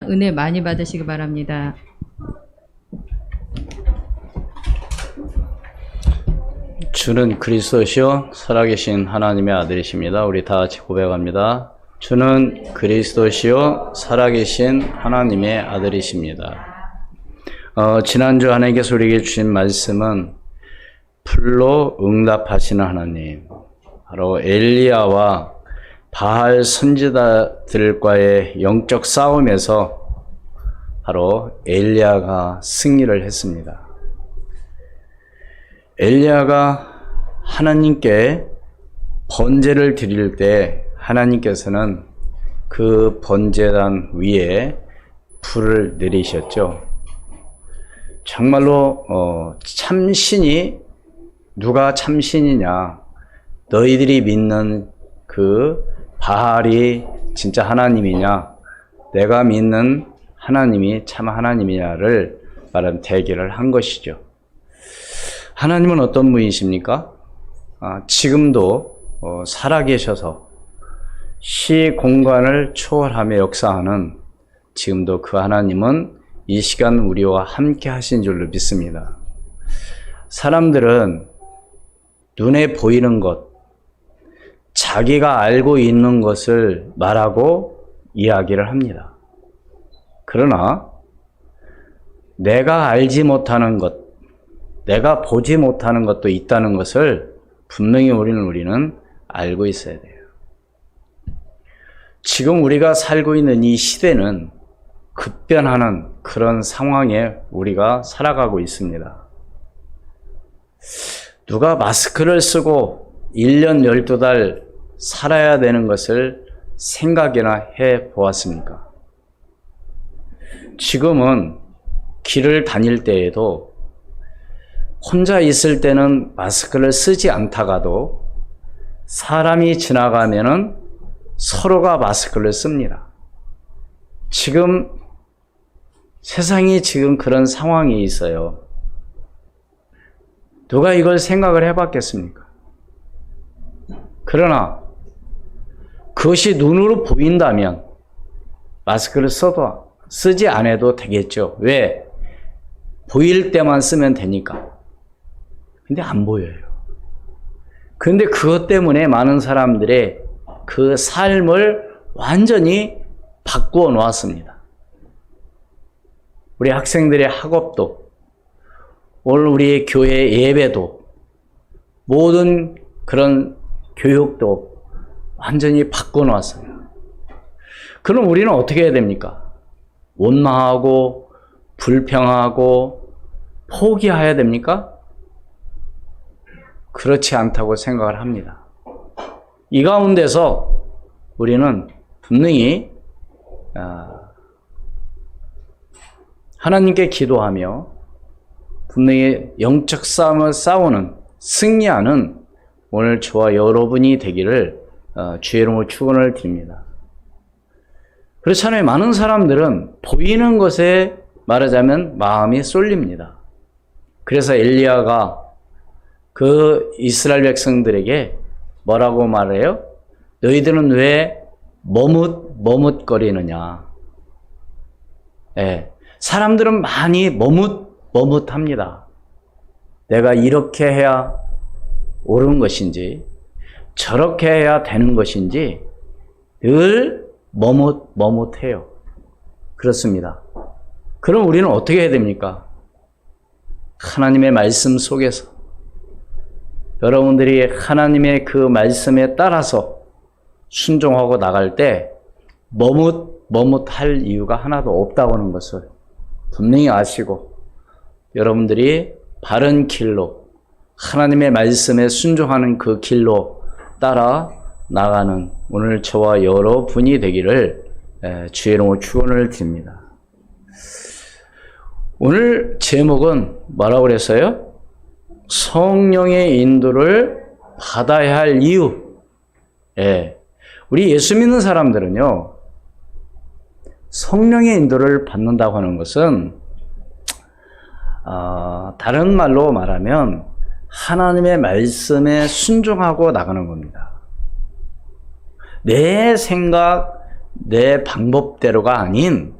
은혜 많이 받으시기 바랍니다. 주는 그리스도시요 살아계신 하나님의 아들이십니다. 우리 다 같이 고백합니다. 주는 그리스도시요 살아계신 하나님의 아들이십니다. 지난주 하나님께서 우리에게 주신 말씀은 불로 응답하시는 하나님, 바로 엘리야와 바알 선지자들과의 영적 싸움에서 바로 엘리야가 승리를 했습니다. 엘리야가 하나님께 번제를 드릴 때 하나님께서는 그 번제단 위에 불을 내리셨죠. 정말로 참신이, 누가 참신이냐, 너희들이 믿는 그 바알이 진짜 하나님이냐, 내가 믿는 하나님이 참 하나님이냐를 말하는 대결을 한 것이죠. 하나님은 어떤 분이십니까? 지금도 살아계셔서 시 공간을 초월하며 역사하는, 지금도 그 하나님은 이 시간 우리와 함께 하신 줄로 믿습니다. 사람들은 눈에 보이는 것, 자기가 알고 있는 것을 말하고 이야기를 합니다. 그러나 내가 알지 못하는 것, 내가 보지 못하는 것도 있다는 것을 분명히 우리는 알고 있어야 돼요. 지금 우리가 살고 있는 이 시대는 급변하는 그런 상황에 우리가 살아가고 있습니다. 누가 마스크를 쓰고 1년 12달 살아야 되는 것을 생각이나 해 보았습니까? 지금은 길을 다닐 때에도 혼자 있을 때는 마스크를 쓰지 않다가도 사람이 지나가면은 서로가 마스크를 씁니다. 지금 세상이 지금 그런 상황이 있어요. 누가 이걸 생각을 해봤겠습니까? 그러나 그것이 눈으로 보인다면 마스크를 쓰지 않아도 되겠죠. 왜? 보일 때만 쓰면 되니까. 근데 안 보여요. 근데 그것 때문에 많은 사람들의 그 삶을 완전히 바꾸어 놓았습니다. 우리 학생들의 학업도, 오늘 우리 교회 예배도, 모든 그런 교육도 완전히 바꿔 놓았어요. 그럼 우리는 어떻게 해야 됩니까? 원망하고 불평하고 포기해야 됩니까? 그렇지 않다고 생각을 합니다. 이 가운데서 우리는 분명히 하나님께 기도하며 분명히 영적 싸움을 싸우는, 승리하는 오늘 저와 여러분이 되기를 주의 이름으로 축원을 드립니다. 그렇잖아요. 많은 사람들은 보이는 것에 말하자면 마음이 쏠립니다. 그래서 엘리야가 그 이스라엘 백성들에게 뭐라고 말해요? 너희들은 왜 머뭇거리느냐? 예, 사람들은 많이 머뭇합니다. 내가 이렇게 해야 옳은 것인지, 저렇게 해야 되는 것인지 늘 머뭇해요. 그렇습니다. 그럼 우리는 어떻게 해야 됩니까? 하나님의 말씀 속에서 여러분들이 하나님의 그 말씀에 따라서 순종하고 나갈 때 머뭇할 이유가 하나도 없다고 하는 것을 분명히 아시고, 여러분들이 바른 길로, 하나님의 말씀에 순종하는 그 길로 따라 나가는 오늘 저와 여러분이 되기를 주의 이름으로 축원을 드립니다. 오늘 제목은 뭐라고 그랬어요? 성령의 인도를 받아야 할 이유. 우리 예수 믿는 사람들은요, 성령의 인도를 받는다고 하는 것은 다른 말로 말하면 하나님의 말씀에 순종하고 나가는 겁니다. 내 생각, 내 방법대로가 아닌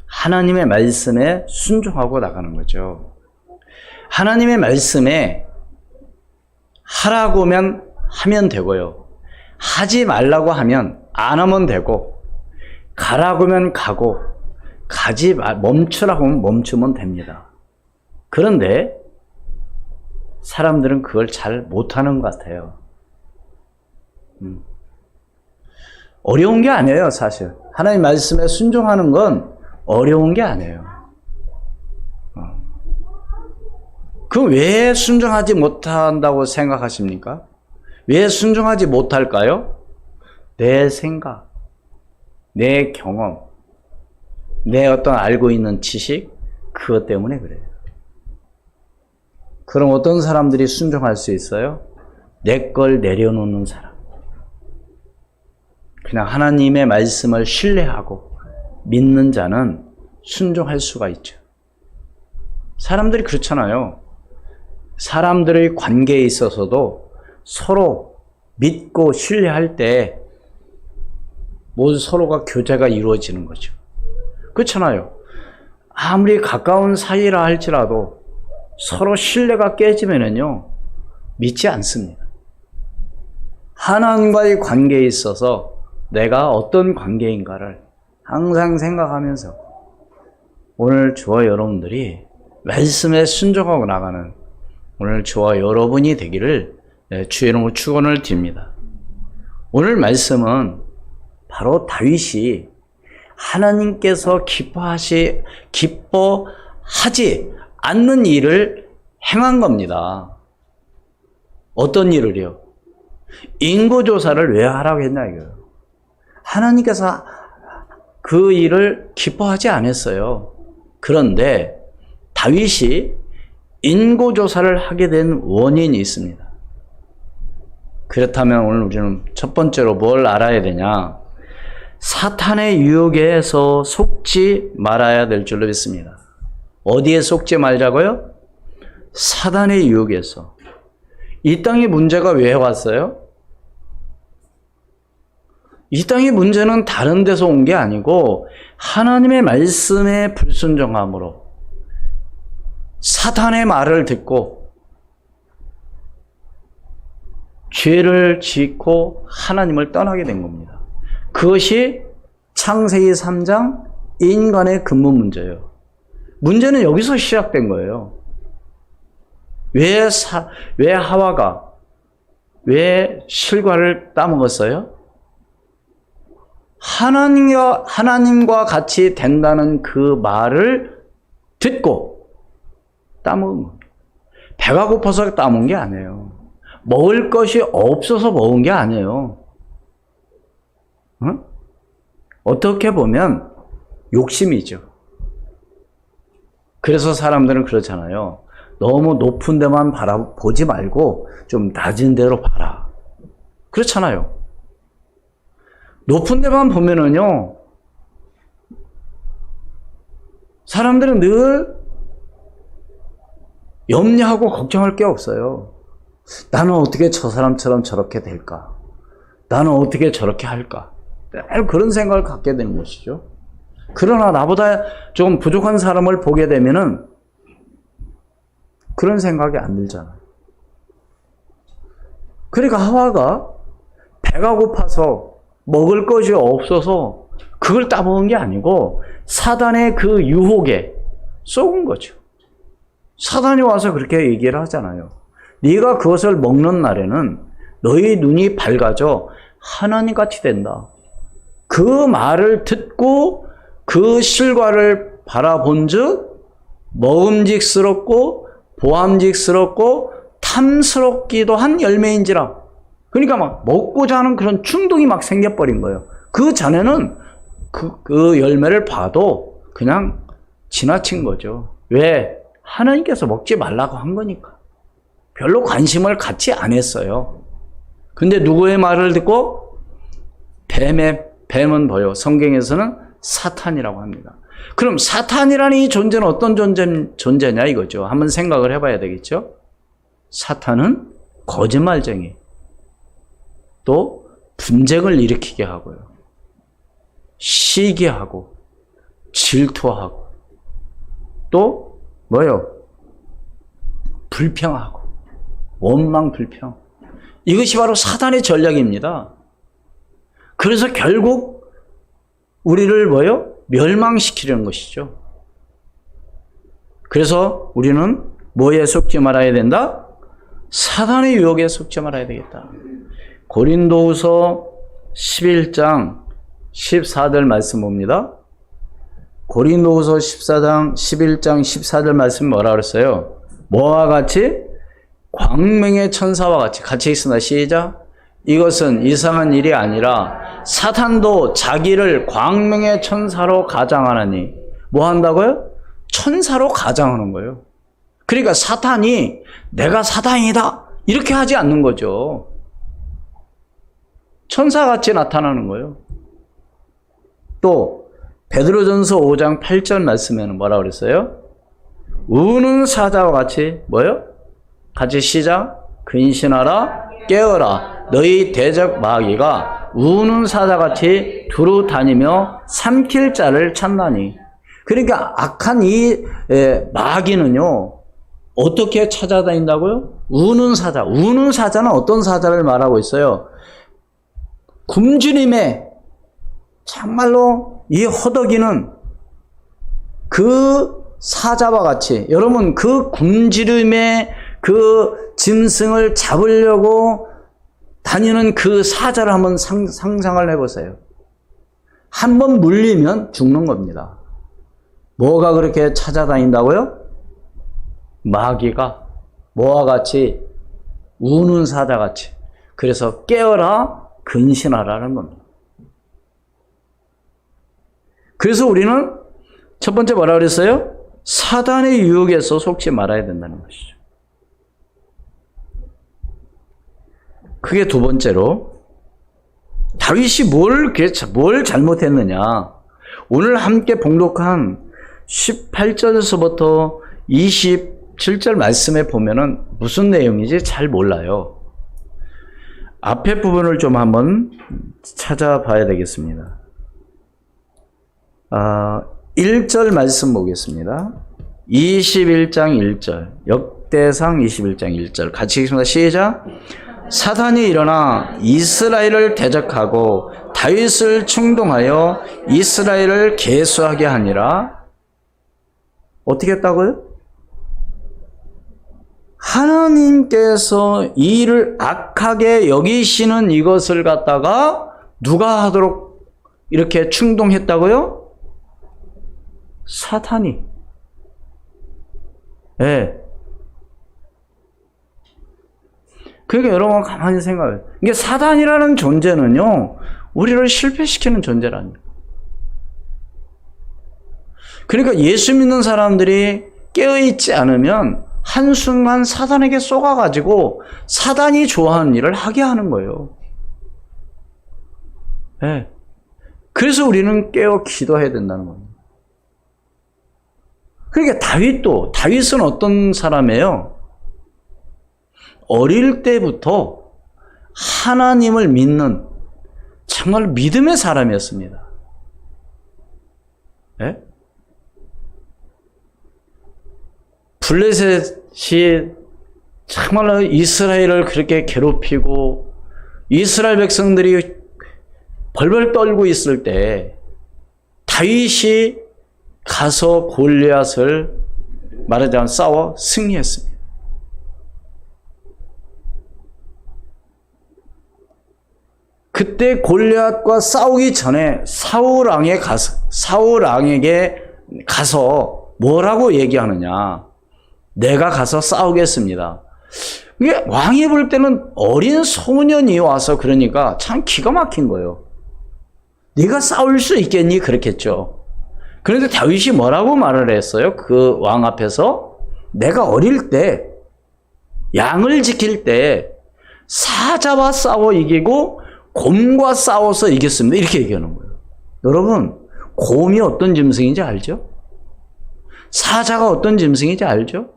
하나님의 말씀에 순종하고 나가는 거죠. 하나님의 말씀에 하라고 하면 되고요. 하지 말라고 하면 안 하면 되고, 가라고 하면 가고, 멈추라고 하면 멈추면 됩니다. 그런데 사람들은 그걸 잘 못하는 것 같아요. 어려운 게 아니에요, 사실. 하나님 말씀에 순종하는 건 어려운 게 아니에요. 그럼 왜 순종하지 못한다고 생각하십니까? 왜 순종하지 못할까요? 내 생각, 내 경험, 내 어떤 알고 있는 지식, 그것 때문에 그래요. 그럼 어떤 사람들이 순종할 수 있어요? 내 걸 내려놓는 사람. 그냥 하나님의 말씀을 신뢰하고 믿는 자는 순종할 수가 있죠. 사람들이 그렇잖아요. 사람들의 관계에 있어서도 서로 믿고 신뢰할 때 모두 서로가 교제가 이루어지는 거죠. 그렇잖아요. 아무리 가까운 사이라 할지라도 서로 신뢰가 깨지면은요, 믿지 않습니다. 하나님과의 관계에 있어서 내가 어떤 관계인가를 항상 생각하면서 오늘 저와 여러분들이 말씀에 순종하고 나가는 오늘 저와 여러분이 되기를 주의 이름으로 축원을 드립니다. 오늘 말씀은 바로 다윗이 하나님께서 기뻐하지 않는 일을 행한 겁니다. 어떤 일을요? 인구조사를 왜 하라고 했나 이거예요. 하나님께서 그 일을 기뻐하지 않았어요. 그런데 다윗이 인구조사를 하게 된 원인이 있습니다. 그렇다면 오늘 우리는 첫 번째로 뭘 알아야 되냐? 사탄의 유혹에서 속지 말아야 될 줄로 믿습니다. 어디에 속지 말자고요? 사탄의 유혹에서. 이 땅의 문제가 왜 왔어요? 이 땅의 문제는 다른 데서 온 게 아니고 하나님의 말씀에 불순종함으로 사탄의 말을 듣고 죄를 짓고 하나님을 떠나게 된 겁니다. 그것이 창세기 3장 인간의 근본 문제예요. 문제는 여기서 시작된 거예요. 왜 하와가 왜 실과를 따먹었어요? 하나님과 같이 된다는 그 말을 듣고 따먹은 겁니다. 배가 고파서 따먹은 게 아니에요. 먹을 것이 없어서 먹은 게 아니에요. 응? 어떻게 보면 욕심이죠. 그래서 사람들은 그렇잖아요. 너무 높은 데만 보지 말고 좀 낮은 데로 봐라. 그렇잖아요. 높은 데만 보면은요, 사람들은 늘 염려하고 걱정할 게 없어요. 나는 어떻게 저 사람처럼 저렇게 될까? 나는 어떻게 저렇게 할까? 그런 생각을 갖게 되는 것이죠. 그러나 나보다 좀 부족한 사람을 보게 되면은 그런 생각이 안 들잖아요. 그러니까 하와가 배가 고파서 먹을 것이 없어서 그걸 따먹은 게 아니고 사단의 그 유혹에 쏘은 거죠. 사단이 와서 그렇게 얘기를 하잖아요. 네가 그것을 먹는 날에는 너희 눈이 밝아져 하나님같이 된다. 그 말을 듣고 그 실과를 바라본즉 먹음직스럽고 보암직스럽고 탐스럽기도 한 열매인지라. 그러니까 막 먹고자 하는 그런 충동이 막 생겨버린 거예요. 그 전에는 그 열매를 봐도 그냥 지나친 거죠. 왜? 하나님께서 먹지 말라고 한 거니까. 별로 관심을 갖지 않았어요. 근데 누구의 말을 듣고? 뱀은 뭐예요? 성경에서는 사탄이라고 합니다. 그럼 사탄이라는 이 존재는 어떤 존재냐 이거죠. 한번 생각을 해봐야 되겠죠. 사탄은 거짓말쟁이, 또 분쟁을 일으키게 하고요, 시기하고 질투하고 또 뭐요? 불평하고 원망 불평. 이것이 바로 사단의 전략입니다. 그래서 결국 우리를 뭐요? 멸망시키려는 것이죠. 그래서 우리는 뭐에 속지 말아야 된다? 사단의 유혹에 속지 말아야 되겠다. 고린도후서 11장 14절 말씀 봅니다. 고린도후서 11장 14절 말씀 뭐라 그랬어요? 뭐와 같이? 광명의 천사와 같이 있습니다. 시작. 이것은 이상한 일이 아니라 사탄도 자기를 광명의 천사로 가장하나니 뭐 한다고요? 천사로 가장하는 거예요. 그러니까 사탄이 내가 사단이다 이렇게 하지 않는 거죠. 천사같이 나타나는 거예요. 또 베드로전서 5장 8절 말씀에는 뭐라 그랬어요? 우는 사자와 같이 뭐요? 같이 시작. 근신하라 깨어라 너희 대적 마귀가 우는 사자같이 두루 다니며 삼킬 자를 찾나니. 그러니까 악한 이 마귀는요 어떻게 찾아다닌다고요? 우는 사자. 우는 사자는 어떤 사자를 말하고 있어요? 굶주림에 참말로 이 허덕이는 그 사자와 같이, 여러분 그 굶주림에 그 짐승을 잡으려고 다니는 그 사자를 한번 상상을 해보세요. 한번 물리면 죽는 겁니다. 뭐가 그렇게 찾아다닌다고요? 마귀가 뭐와 같이? 우는 사자같이. 그래서 깨어라 근신하라는 겁니다. 그래서 우리는 첫 번째 뭐라 그랬어요? 사단의 유혹에서 속지 말아야 된다는 것이죠. 그게 두 번째로, 다윗이 뭘 잘못했느냐. 오늘 함께 봉독한 18절에서부터 27절 말씀에 보면은 무슨 내용인지 잘 몰라요. 앞에 부분을 좀 한번 찾아봐야 되겠습니다. 1절 말씀 보겠습니다. 21장 1절, 역대상 21장 1절 같이 읽습니다. 시작. 사단이 일어나 이스라엘을 대적하고 다윗을 충동하여 이스라엘을 계수하게 하니라. 어떻게 했다고요? 하나님께서 이 일을 악하게 여기시는 이것을 갖다가 누가 하도록 이렇게 충동했다고요? 사탄이. 예. 그러니까 여러분 가만히 생각해요. 이게 사단이라는 존재는요, 우리를 실패시키는 존재라니까. 그러니까 예수 믿는 사람들이 깨어있지 않으면 한순간 사단에게 쏘가가지고 사단이 좋아하는 일을 하게 하는 거예요. 네. 그래서 우리는 깨어 기도해야 된다는 겁니다. 그러니까 다윗은 어떤 사람이에요? 어릴 때부터 하나님을 믿는 정말 믿음의 사람이었습니다. 네? 블레셋이 정말로 이스라엘을 그렇게 괴롭히고 이스라엘 백성들이 벌벌 떨고 있을 때 다윗이 가서 골리앗을 말하자면 싸워 승리했습니다. 그때 골리앗과 싸우기 전에 사울 왕에게 가서 뭐라고 얘기하느냐? 내가 가서 싸우겠습니다. 이게 왕이 볼 때는 어린 소년이 와서 그러니까 참 기가 막힌 거예요. 네가 싸울 수 있겠니? 그렇겠죠. 그런데 다윗이 뭐라고 말을 했어요? 그 왕 앞에서 내가 어릴 때 양을 지킬 때 사자와 싸워 이기고 곰과 싸워서 이겼습니다. 이렇게 얘기하는 거예요. 여러분, 곰이 어떤 짐승인지 알죠? 사자가 어떤 짐승인지 알죠?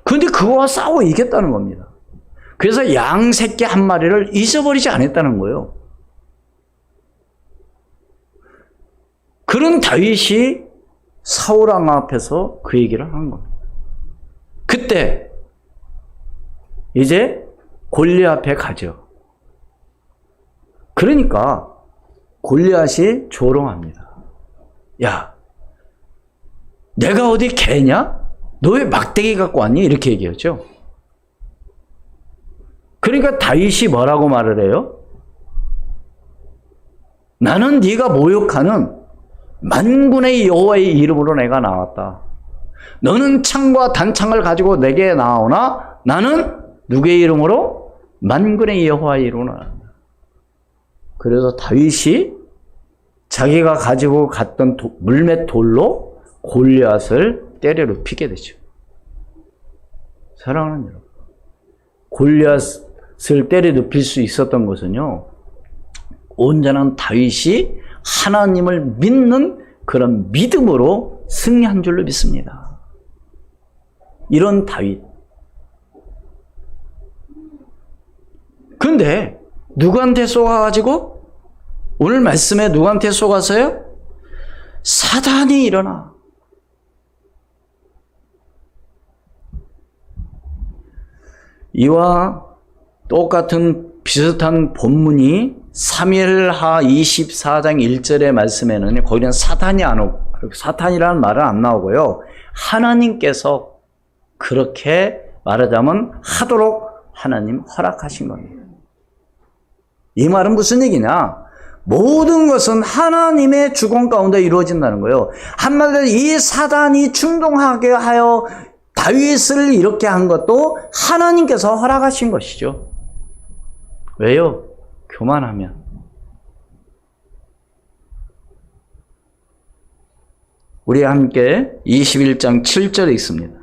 그런데 그거와 싸워 이겼다는 겁니다. 그래서 양 새끼 한 마리를 잊어버리지 않았다는 거예요. 그런 다윗이 사울 왕 앞에서 그 얘기를 하는 겁니다. 그때 이제 골리앗 앞에 가죠. 그러니까 골리앗이 조롱합니다. 야, 내가 어디 개냐? 너 왜 막대기 갖고 왔니? 이렇게 얘기하죠. 그러니까 다윗이 뭐라고 말을 해요? 나는 네가 모욕하는 만군의 여호와의 이름으로 내가 나왔다. 너는 창과 단창을 가지고 내게 나오나 나는 누구의 이름으로? 만군의 여호와의 이름으로 나온다. 그래서 다윗이 자기가 가지고 갔던 물맷 돌로 골리앗을 때려 눕히게 되죠. 사랑하는 여러분, 골리앗을 때려 눕힐 수 있었던 것은요, 온전한 다윗이 하나님을 믿는 그런 믿음으로 승리한 줄로 믿습니다. 이런 다윗. 근데 누구한테 쏘아가지고? 오늘 말씀에 누구한테 쏘아서요? 사단이 일어나. 이와 똑같은 비슷한 본문이 사무엘하 24장 1절의 말씀에는 거기는 사탄이 안 오고, 사탄이라는 말은 안 나오고요. 하나님께서 그렇게 말하자면 하도록 하나님 허락하신 겁니다. 이 말은 무슨 얘기냐? 모든 것은 하나님의 주권 가운데 이루어진다는 거예요. 한마디로 이 사단이 충동하게 하여 다윗을 이렇게 한 것도 하나님께서 허락하신 것이죠. 왜요? 교만하면. 우리 함께 21장 7절에 있습니다.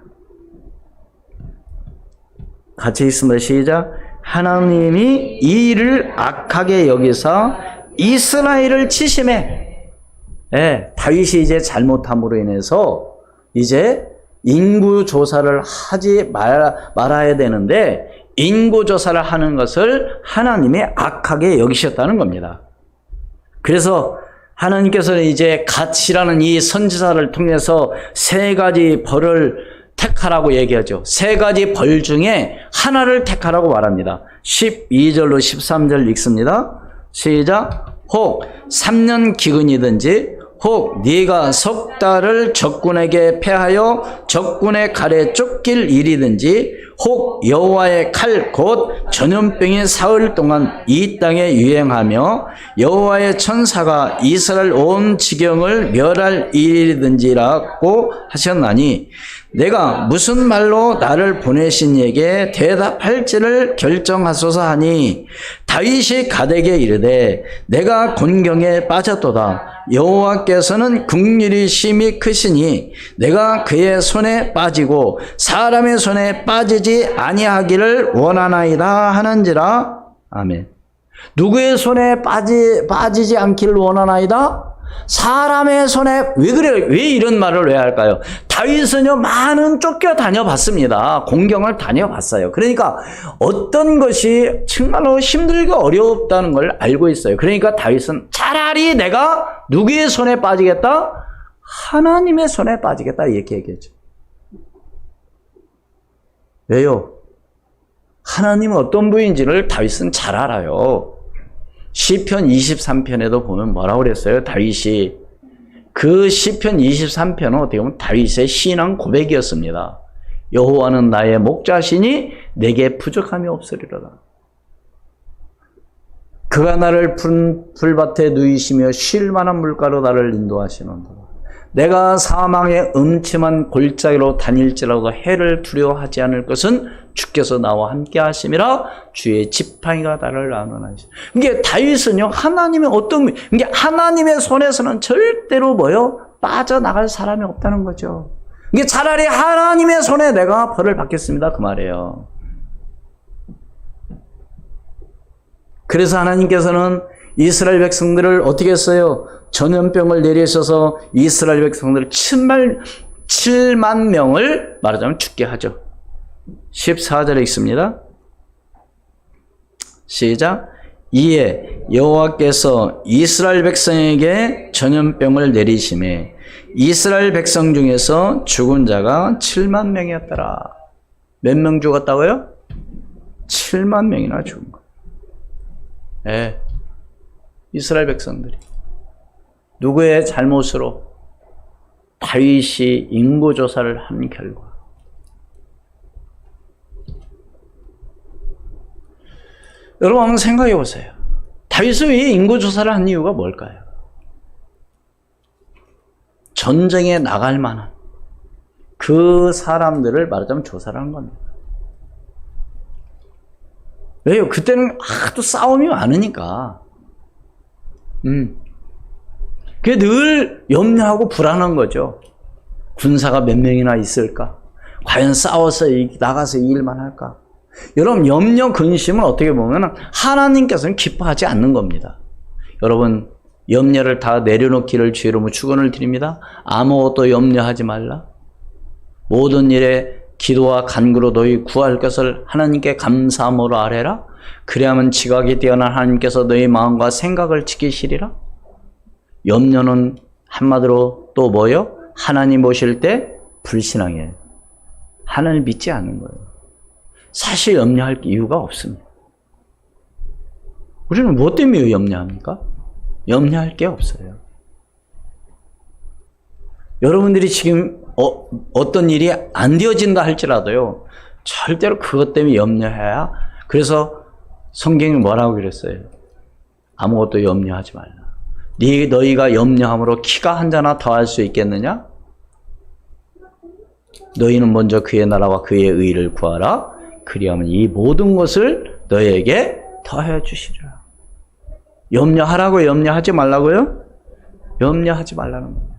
같이 있습니다. 시작. 하나님이 이 일을 악하게 여기사 이스라엘을 치심해. 예, 다윗이 이제 잘못함으로 인해서 이제 인구 조사를 하지 말아야 되는데 인구 조사를 하는 것을 하나님이 악하게 여기셨다는 겁니다. 그래서 하나님께서는 이제 갓이라는 이 선지자를 통해서 세 가지 벌을 택하라고 얘기하죠. 세 가지 벌 중에 하나를 택하라고 말합니다. 12절로 13절 읽습니다. 시작. 혹 3년 기근이든지 혹 네가 석 달을 적군에게 패하여 적군의 칼에 쫓길 일이든지 혹 여호와의 칼 곧 전염병이 사흘 동안 이 땅에 유행하며 여호와의 천사가 이스라엘 온 지경을 멸할 일이든지라고 하셨나니 내가 무슨 말로 나를 보내신 이에게 대답할지를 결정하소서 하니 다윗이 갓에게 이르되 내가 곤경에 빠졌도다. 여호와께서는 긍휼이 심히 크시니 내가 그의 손에 빠지고 사람의 손에 빠지지 아니하기를 원하나이다 하는지라. 아멘. 누구의 손에 빠지지 않기를 원하나이다? 사람의 손에. 왜 그래요? 왜 이런 말을 왜 할까요? 다윗은요 많은 쫓겨다녀 봤습니다. 공경을 다녀봤어요. 그러니까 어떤 것이 정말로 힘들고 어렵다는 걸 알고 있어요. 그러니까 다윗은 차라리 내가 누구의 손에 빠지겠다? 하나님의 손에 빠지겠다 이렇게 얘기했죠. 왜요? 하나님은 어떤 분인지를 다윗은 잘 알아요. 시편 23편에도 보면 뭐라고 그랬어요? 다윗이 그 시편 23편은 어떻게 보면 다윗의 신앙 고백이었습니다. 여호와는 나의 목자시니 내게 부족함이 없으리로다. 그가 나를 푸른 풀밭에 누이시며 쉴 만한 물가로 나를 인도하시는도다. 내가 사망의 음침한 골짜기로 다닐지라도 해를 두려워하지 않을 것은 주께서 나와 함께 하심이라. 주의 지팡이가 나를 나누나이다. 이게 다윗은요 하나님의 이게 하나님의 손에서는 절대로 빠져나갈 사람이 없다는 거죠. 이게 차라리 하나님의 손에 내가 벌을 받겠습니다 그 말이에요. 그래서 하나님께서는 이스라엘 백성들을 어떻게 했어요? 전염병을 내리셔서 이스라엘 백성들을 7만 명을 말하자면 죽게 하죠. 14절에 있습니다. 시작. 이에 여호와께서 이스라엘 백성에게 전염병을 내리심에 이스라엘 백성 중에서 죽은 자가 7만 명이었더라. 몇 명 죽었다고요? 7만 명이나 죽은 거예요. 예. 이스라엘 백성들이. 누구의 잘못으로? 다윗이 인구조사를 한 결과. 여러분 한번 생각해 보세요. 다윗이 왜 인구조사를 한 이유가 뭘까요? 전쟁에 나갈 만한 그 사람들을 말하자면 조사를 한 겁니다. 왜요? 그때는 하도 싸움이 많으니까. 그게 늘 염려하고 불안한 거죠. 군사가 몇 명이나 있을까? 과연 싸워서 나가서 이길만 할까? 여러분, 염려, 근심은 어떻게 보면 하나님께서는 기뻐하지 않는 겁니다. 여러분, 염려를 다 내려놓기를 주의 이름으로 축원을 드립니다. 아무것도 염려하지 말라. 모든 일에 기도와 간구로 너희 구할 것을 하나님께 감사함으로 아뢰라. 그래야만 지각이 뛰어난 하나님께서 너희 마음과 생각을 지키시리라. 염려는 한마디로 또 뭐요? 하나님 보실 때 불신앙이에요. 하나님 믿지 않는 거예요. 사실 염려할 이유가 없습니다. 우리는 무엇 때문에 염려합니까? 염려할 게 없어요. 여러분들이 지금 어떤 일이 안 되어진다 할지라도요, 절대로 그것 때문에 염려해야. 그래서 성경이 뭐라고 그랬어요? 아무것도 염려하지 말라. 너희가 염려함으로 키가 한 자나 더할 수 있겠느냐? 너희는 먼저 그의 나라와 그의 의를 구하라. 그리하면 이 모든 것을 너희에게 더해 주시리라. 염려하라고 염려하지 말라고요? 염려하지 말라는 겁니다.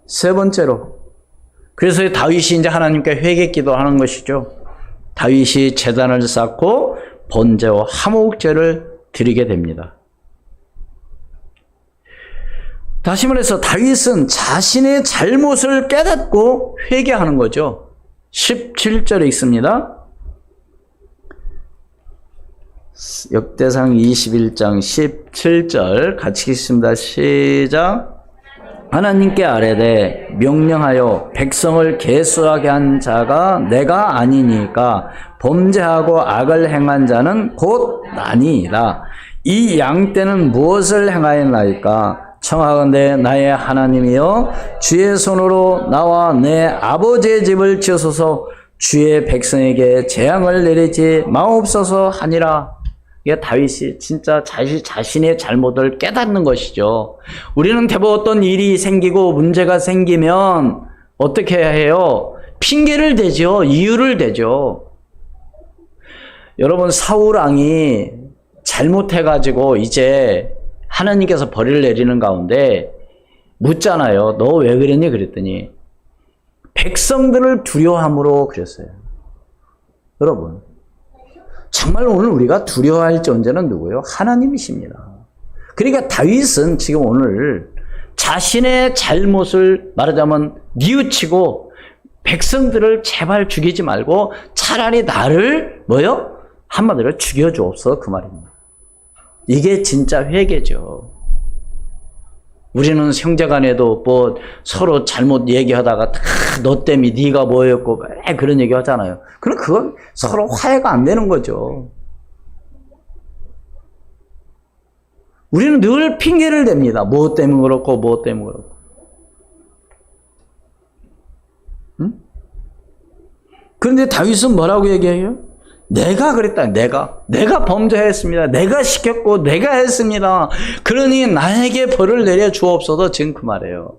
세 번째로, 그래서 다윗이 이제 하나님께 회개 기도하는 것이죠. 다윗이 제단을 쌓고 번제와 화목제를 드리게 됩니다. 다시 말해서 다윗은 자신의 잘못을 깨닫고 회개하는 거죠. 17절에 있습니다. 역대상 21장 17절 같이 읽습니다. 시작. 하나님께 아뢰되 명령하여 백성을 계수하게 한 자가 내가 아니니까 범죄하고 악을 행한 자는 곧 나니이다. 이 양떼는 무엇을 행하였나이까? 청하건대 나의 하나님이여 주의 손으로 나와 내 아버지의 집을 지어소서. 주의 백성에게 재앙을 내리지 마옵소서 하니라. 이게 다윗이 진짜 자신의 잘못을 깨닫는 것이죠. 우리는 대부분 어떤 일이 생기고 문제가 생기면 어떻게 해야 해요? 핑계를 대죠. 이유를 대죠. 여러분, 사울 왕이 잘못해가지고 이제 하나님께서 벌을 내리는 가운데 묻잖아요. 너 왜 그랬니? 그랬더니 백성들을 두려워함으로 그랬어요. 여러분, 정말 오늘 우리가 두려워할 존재는 누구예요? 하나님이십니다. 그러니까 다윗은 지금 오늘 자신의 잘못을 말하자면 뉘우치고 백성들을 제발 죽이지 말고 차라리 나를 뭐요? 한마디로 죽여주옵소서, 그 말입니다. 이게 진짜 회개죠. 우리는 형제간에도 뭐 서로 잘못 얘기하다가 너 때문에 네가 뭐였고 그런 얘기 하잖아요. 그럼 그건 서로 화해가 안 되는 거죠. 우리는 늘 핑계를 댑니다. 무엇 때문에 그렇고 무엇 때문에 그렇고. 응? 그런데 다윗은 뭐라고 얘기해요? 내가 그랬다. 내가 범죄했습니다. 내가 시켰고 내가 했습니다. 그러니 나에게 벌을 내려 주옵소서. 지금 그 말이에요.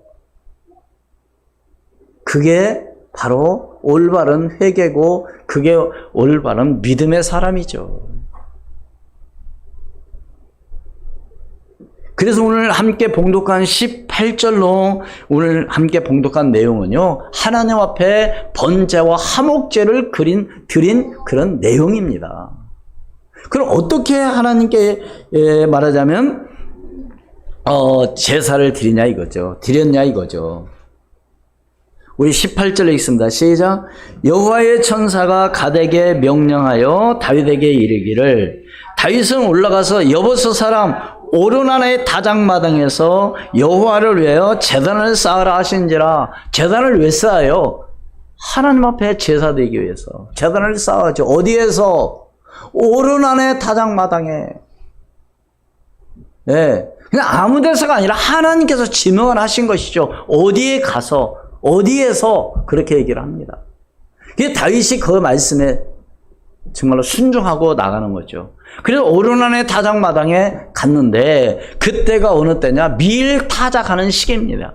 그게 바로 올바른 회개고 그게 올바른 믿음의 사람이죠. 그래서 오늘 함께 봉독한 18절로 오늘 함께 봉독한 내용은요, 하나님 앞에 번제와 화목제를 드린 그런 내용입니다. 그럼 어떻게 하나님께 말하자면 제사를 드리냐 이거죠. 드렸냐 이거죠. 우리 18절에 있습니다. 시작. 여호와의 천사가 갓에게 명령하여 다윗에게 이르기를 다윗은 올라가서 여보스 사람 오르난의 타작마당에서 여호와를 위하여 제단을 쌓으라 하신지라. 제단을 왜 쌓아요? 하나님 앞에 제사 드리기 위해서 제단을 쌓아야죠. 어디에서? 오르난의 타작마당에. 네, 그냥 아무 데서가 아니라 하나님께서 지명을 하신 것이죠. 어디에 가서, 어디에서 그렇게 얘기를 합니다. 그게 다윗이 그 말씀에 정말로 순종하고 나가는 거죠. 그래서 오르난의 타작마당에 갔는데, 그때가 어느 때냐? 밀 타작하는 시기입니다.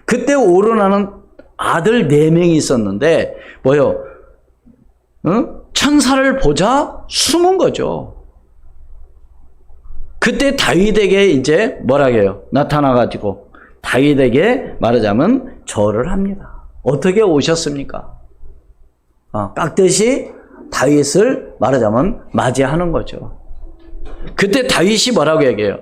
그때 오르난은 아들 4명이 있었는데, 뭐요? 천사를 보자 숨은 거죠. 그때 다윗에게 이제 뭐라고 해요? 나타나가지고 다윗에게 말하자면 절을 합니다. 어떻게 오셨습니까? 깍듯이 다윗을 말하자면 맞이하는 거죠. 그때 다윗이 뭐라고 얘기해요?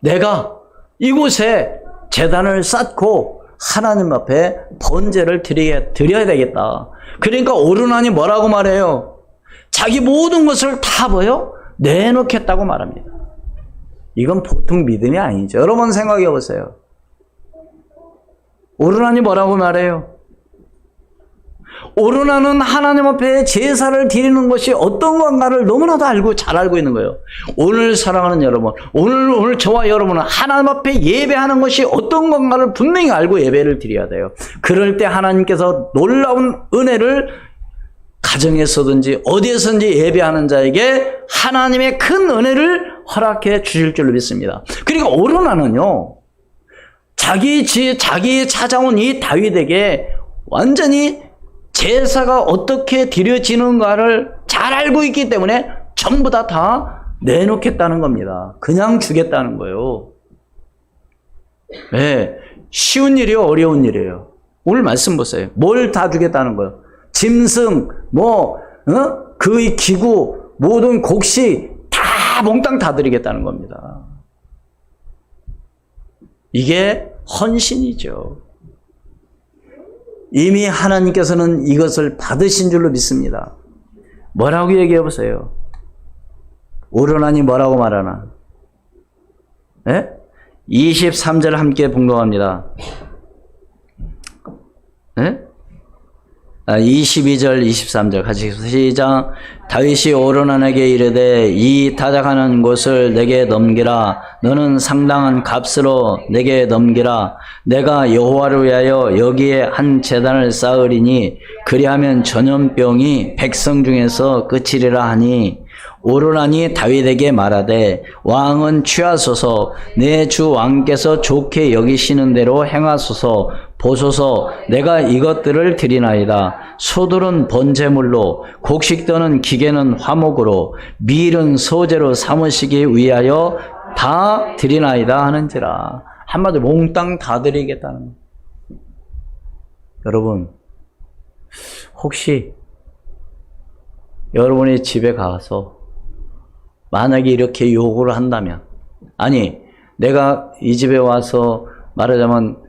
내가 이곳에 제단을 쌓고 하나님 앞에 번제를 드려야 되겠다. 그러니까 오르난이 뭐라고 말해요? 자기 모든 것을 다 뭐요? 내놓겠다고 말합니다. 이건 보통 믿음이 아니죠. 여러분 생각해 보세요. 오르난이 뭐라고 말해요? 오르난은 하나님 앞에 제사를 드리는 것이 어떤 건가를 너무나도 잘 알고 있는 거예요. 오늘 사랑하는 여러분, 오늘 저와 여러분은 하나님 앞에 예배하는 것이 어떤 건가를 분명히 알고 예배를 드려야 돼요. 그럴 때 하나님께서 놀라운 은혜를 가정에서든지 어디에서든지 예배하는 자에게 하나님의 큰 은혜를 허락해 주실 줄로 믿습니다. 그러니까 오르난은요, 자기 찾아온 이 다윗에게 완전히 제사가 어떻게 드려지는가를 잘 알고 있기 때문에 전부 다 내놓겠다는 겁니다. 그냥 주겠다는 거예요. 네, 쉬운 일이요, 어려운 일이에요. 오늘 말씀 보세요. 뭘 다 주겠다는 거예요? 짐승, 그 기구, 모든 곡식 다 몽땅 다 드리겠다는 겁니다. 이게 헌신이죠. 이미 하나님께서는 이것을 받으신 줄로 믿습니다. 뭐라고 얘기해 보세요. 오르난이 뭐라고 말하나? 네? 23절 함께 봉독합니다. 네? 22절 23절 같이 시작. 다윗이 오르난에게 이르되 이 타작하는 곳을 내게 넘기라. 너는 상당한 값으로 내게 넘기라. 내가 여호와를 위하여 여기에 한 제단을 쌓으리니 그리하면 전염병이 백성 중에서 끝이리라 하니, 오르난이 다윗에게 말하되 왕은 취하소서. 내 주 왕께서 좋게 여기시는 대로 행하소서. 보소서. 내가 이것들을 드리나이다. 소들은 번제물로, 곡식들은 기계는 화목으로, 밀은 소재로 삼으시기 위하여 다 드리나이다 하는지라. 한마디로 몽땅 다 드리겠다는 거예요. 여러분, 혹시 여러분의 집에 가서 만약에 이렇게 요구를 한다면, 아니 내가 이 집에 와서 말하자면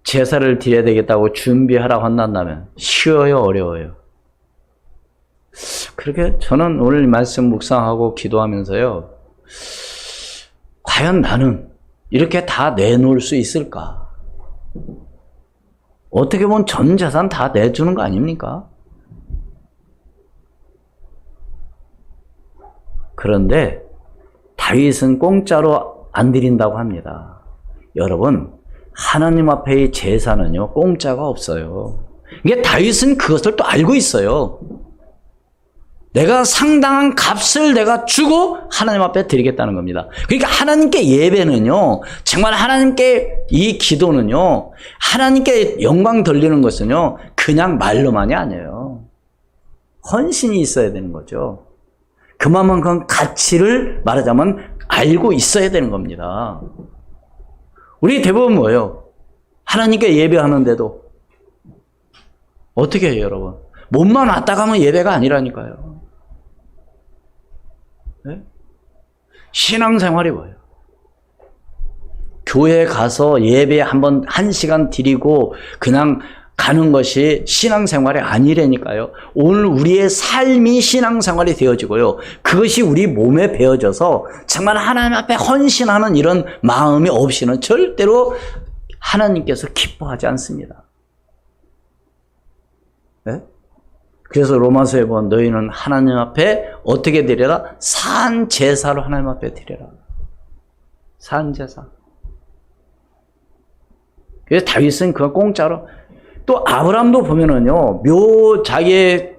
제사를 드려야 되겠다고 준비하라고 한다면 쉬워요, 어려워요? 그렇게 저는 오늘 말씀 묵상하고 기도하면서요, 과연 나는 이렇게 다 내놓을 수 있을까? 어떻게 보면 전 재산 다 내주는 거 아닙니까? 그런데 다윗은 공짜로 안 드린다고 합니다. 여러분, 하나님 앞에의 제사는요, 공짜가 없어요. 이게 다윗은 그것을 또 알고 있어요. 내가 상당한 값을 내가 주고 하나님 앞에 드리겠다는 겁니다. 그러니까 하나님께 예배는요, 정말 하나님께 이 기도는요, 하나님께 영광 돌리는 것은요, 그냥 말로만이 아니에요. 헌신이 있어야 되는 거죠. 그만큼 가치를 말하자면 알고 있어야 되는 겁니다. 우리 대부분 뭐예요? 하나님께 예배하는데도 어떻게 해요, 여러분? 몸만 왔다 가면 예배가 아니라니까요. 네? 신앙생활이 뭐예요? 교회에 가서 예배 한 시간 드리고 그냥 가는 것이 신앙생활이 아니라니까요. 오늘 우리의 삶이 신앙생활이 되어지고요. 그것이 우리 몸에 배어져서 정말 하나님 앞에 헌신하는 이런 마음이 없이는 절대로 하나님께서 기뻐하지 않습니다. 네? 그래서 로마서에 보면 너희는 하나님 앞에 어떻게 드려라? 산 제사로 하나님 앞에 드려라. 산 제사. 그래서 다윗은 그거 공짜로. 또 아브라함도 보면은요, 자기의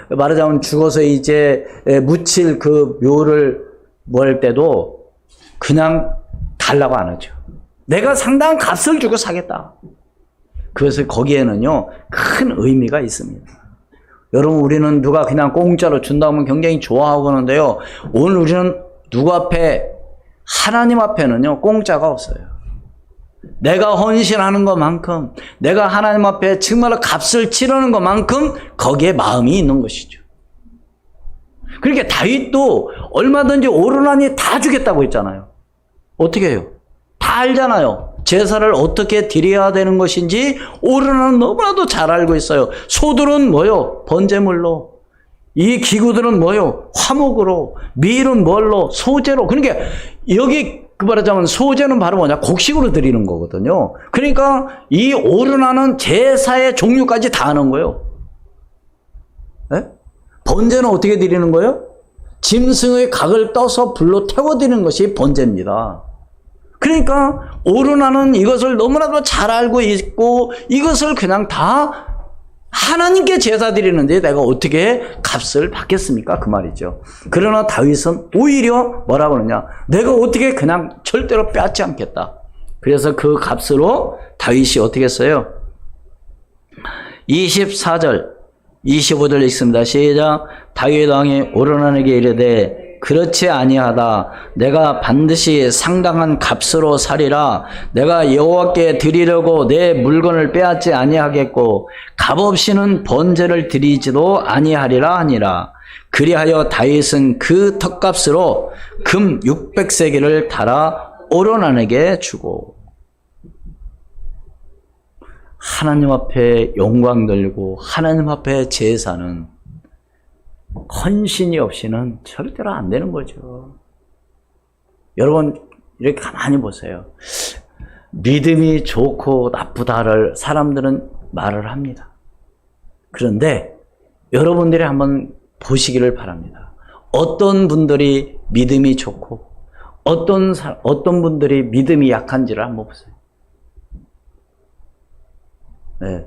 말하자면 죽어서 이제 묻힐 그 묘를 뭐 할 때도 그냥 달라고 안 하죠. 내가 상당한 값을 주고 사겠다. 그래서 거기에는요, 큰 의미가 있습니다. 여러분, 우리는 누가 그냥 공짜로 준다면 굉장히 좋아하고 그러는데요, 오늘 우리는 누구 앞에, 하나님 앞에는요, 공짜가 없어요. 내가 헌신하는 것만큼, 내가 하나님 앞에 정말로 값을 치르는 것만큼 거기에 마음이 있는 것이죠. 그러니까 다윗도 얼마든지 오르나니 다 주겠다고 했잖아요. 어떻게 해요? 다 알잖아요. 제사를 어떻게 드려야 되는 것인지 오르나는 너무나도 잘 알고 있어요. 소들은 뭐요? 번제물로. 이 기구들은 뭐요? 화목으로. 밀은 뭘로? 소재로. 그러니까 여기 말하자면 소재는 바로 뭐냐? 곡식으로 드리는 거거든요. 그러니까 이 오르나는 제사의 종류까지 다 하는 거예요. 네? 번제는 어떻게 드리는 거예요? 짐승의 각을 떠서 불로 태워 드리는 것이 번제입니다. 그러니까 오르나는 이것을 너무나도 잘 알고 있고 이것을 그냥 다 하나님께 제사 드리는데 내가 어떻게 값을 받겠습니까? 그 말이죠. 그러나 다윗은 오히려 뭐라고 그러냐? 내가 어떻게 그냥 절대로 빼앗지 않겠다. 그래서 그 값으로 다윗이 어떻게 했어요? 24절, 25절 읽습니다. 시작. 다윗 왕이 오르나에게 이르되 그렇지 아니하다. 내가 반드시 상당한 값으로 사리라. 내가 여호와께 드리려고 내 물건을 빼앗지 아니하겠고 값없이는 번제를 드리지도 아니하리라 하니라. 그리하여 다윗은 그 턱값으로 금 600세겔을 달아 오르나에게 주고. 하나님 앞에 영광 돌리고 하나님 앞에 제사는 헌신이 없이는 절대로 안 되는 거죠. 여러분 이렇게 가만히 보세요. 믿음이 좋고 나쁘다를 사람들은 말을 합니다. 그런데 여러분들이 한번 보시기를 바랍니다. 어떤 분들이 믿음이 좋고 어떤 분들이 믿음이 약한지를 한번 보세요. 네.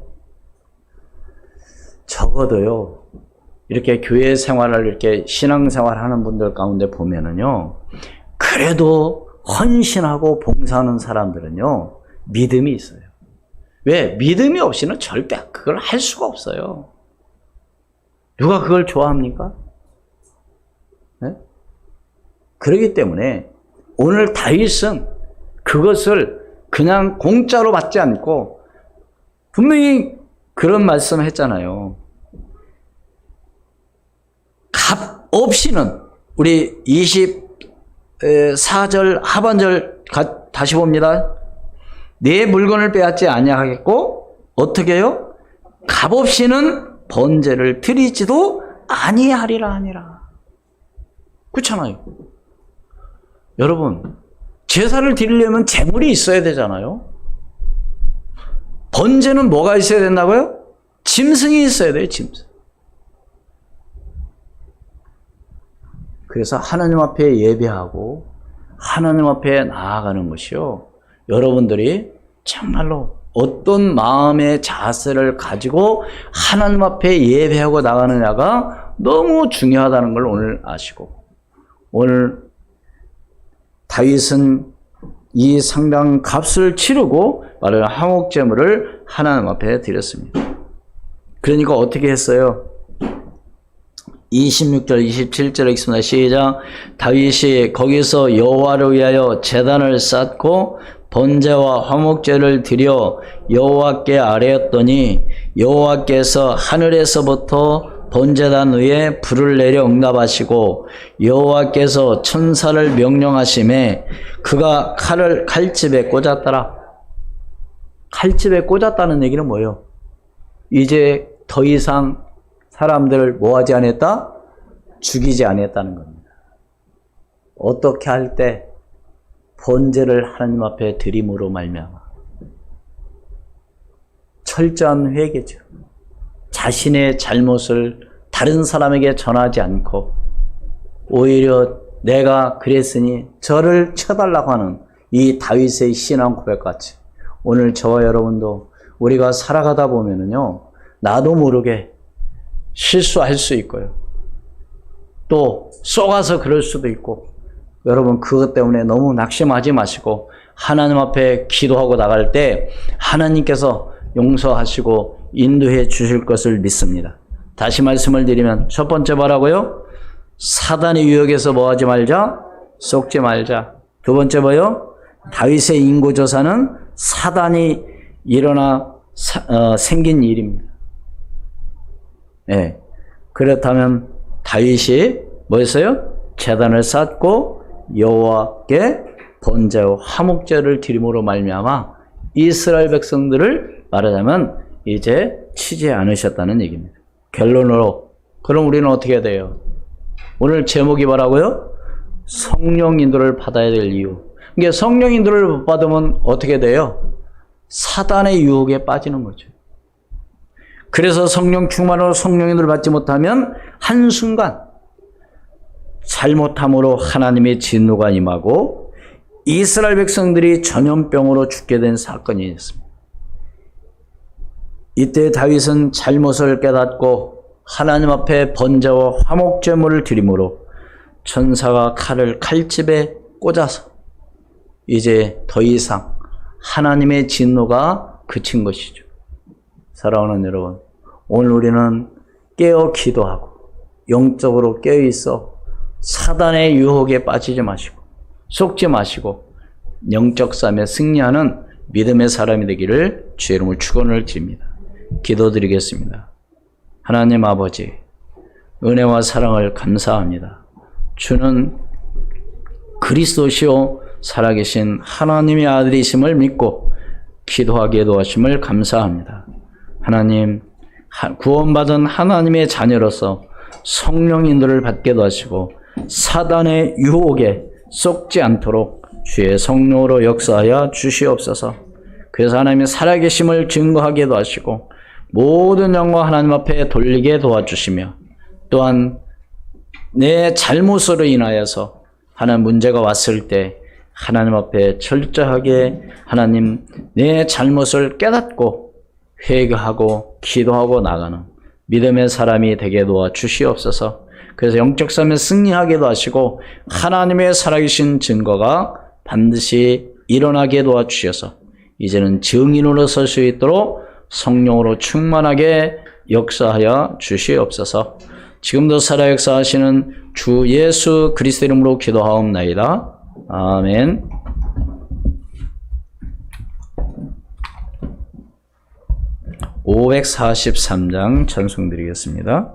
적어도요. 이렇게 교회 생활을 이렇게 신앙생활 하는 분들 가운데 보면은요, 그래도 헌신하고 봉사하는 사람들은요, 믿음이 있어요. 왜? 믿음이 없이는 절대 그걸 할 수가 없어요. 누가 그걸 좋아합니까? 네? 그렇기 때문에 오늘 다윗은 그것을 그냥 공짜로 받지 않고 분명히 그런 말씀을 했잖아요. 값 없이는 우리 24절 하반절 다시 봅니다. 내 물건을 빼앗지 아니하겠고 어떻게 해요? 값 없이는 번제를 드리지도 아니하리라 하니라. 그렇잖아요. 여러분 제사를 드리려면 재물이 있어야 되잖아요. 번제는 뭐가 있어야 된다고요? 짐승이 있어야 돼요. 짐승. 그래서 하나님 앞에 예배하고 하나님 앞에 나아가는 것이요. 여러분들이 정말로 어떤 마음의 자세를 가지고 하나님 앞에 예배하고 나가느냐가 너무 중요하다는 걸 오늘 아시고, 오늘 다윗은 이 상당한 값을 치르고 말하는 화목제물을 하나님 앞에 드렸습니다. 그러니까 어떻게 했어요? 26절 27절에 있습니다. 시작. 다윗이 거기서 여호와를 위하여 제단을 쌓고 번제와 화목제를 드려 여호와께 아뢰었더니 여호와께서 하늘에서부터 번제단 위에 불을 내려 응답하시고 여호와께서 천사를 명령하심에 그가 칼을 칼집에 꽂았더라. 칼집에 꽂았다는 얘기는 뭐예요? 이제 더 이상 사람들을 뭐하지 않았다? 죽이지 않았다는 겁니다. 어떻게 할 때? 번제를 하나님 앞에 드림으로 말미암아. 철저한 회개죠. 자신의 잘못을 다른 사람에게 전하지 않고 오히려 내가 그랬으니 저를 쳐달라고 하는 이 다윗의 신앙 고백같이 오늘 저와 여러분도 우리가 살아가다 보면은요, 나도 모르게 실수할 수 있고요. 또 속아서 그럴 수도 있고, 여러분 그것 때문에 너무 낙심하지 마시고 하나님 앞에 기도하고 나갈 때 하나님께서 용서하시고 인도해 주실 것을 믿습니다. 다시 말씀을 드리면 첫 번째 뭐라고요? 사단의 유혹에서 뭐하지 말자? 속지 말자. 두 번째 뭐요? 다윗의 인고조사는 사단이 생긴 일입니다. 네. 그렇다면 다윗이 뭐였어요? 제단을 쌓고 여호와께 번제와 화목제를 드림으로 말미암아 이스라엘 백성들을 말하자면 이제 치지 않으셨다는 얘기입니다. 결론으로 그럼 우리는 어떻게 해야 돼요? 오늘 제목이 뭐라고요? 성령 인도를 받아야 될 이유. 이게 성령 인도를 못 받으면 어떻게 돼요? 사단의 유혹에 빠지는 거죠. 그래서 성령 충만으로 성령 인도를 받지 못하면 한순간 잘못함으로 하나님의 진노가 임하고 이스라엘 백성들이 전염병으로 죽게 된 사건이 있습니다. 이때 다윗은 잘못을 깨닫고 하나님 앞에 번제와 화목제물을 드림으로 천사가 칼을 칼집에 꽂아서 이제 더 이상 하나님의 진노가 그친 것이죠. 사랑하는 여러분, 오늘 우리는 깨어 기도하고 영적으로 깨어 있어 사단의 유혹에 빠지지 마시고 속지 마시고 영적 싸움에 승리하는 믿음의 사람이 되기를 주의 이름으로 축원을 드립니다. 기도드리겠습니다. 하나님 아버지, 은혜와 사랑을 감사합니다. 주는 그리스도시요 살아계신 하나님의 아들이심을 믿고 기도하게 도와심을 감사합니다. 하나님, 구원받은 하나님의 자녀로서 성령 인도를 받게 도와시고 사단의 유혹에 속지 않도록 주의 성령으로 역사하여 주시옵소서. 그래서 하나님의 살아계심을 증거하게 도와시고 모든 영광 하나님 앞에 돌리게 도와주시며 또한 내 잘못으로 인하여서 하나님 문제가 왔을 때 하나님 앞에 철저하게 하나님 내 잘못을 깨닫고 회개하고 기도하고 나가는 믿음의 사람이 되게 도와주시옵소서. 그래서 영적 삶에 승리하게도 하시고 하나님의 살아계신 증거가 반드시 일어나게 도와주셔서 이제는 증인으로 설 수 있도록 성령으로 충만하게 역사하여 주시옵소서. 지금도 살아 역사하시는 주 예수 그리스도 이름으로 기도하옵나이다. 아멘. (543장) 찬송드리겠습니다.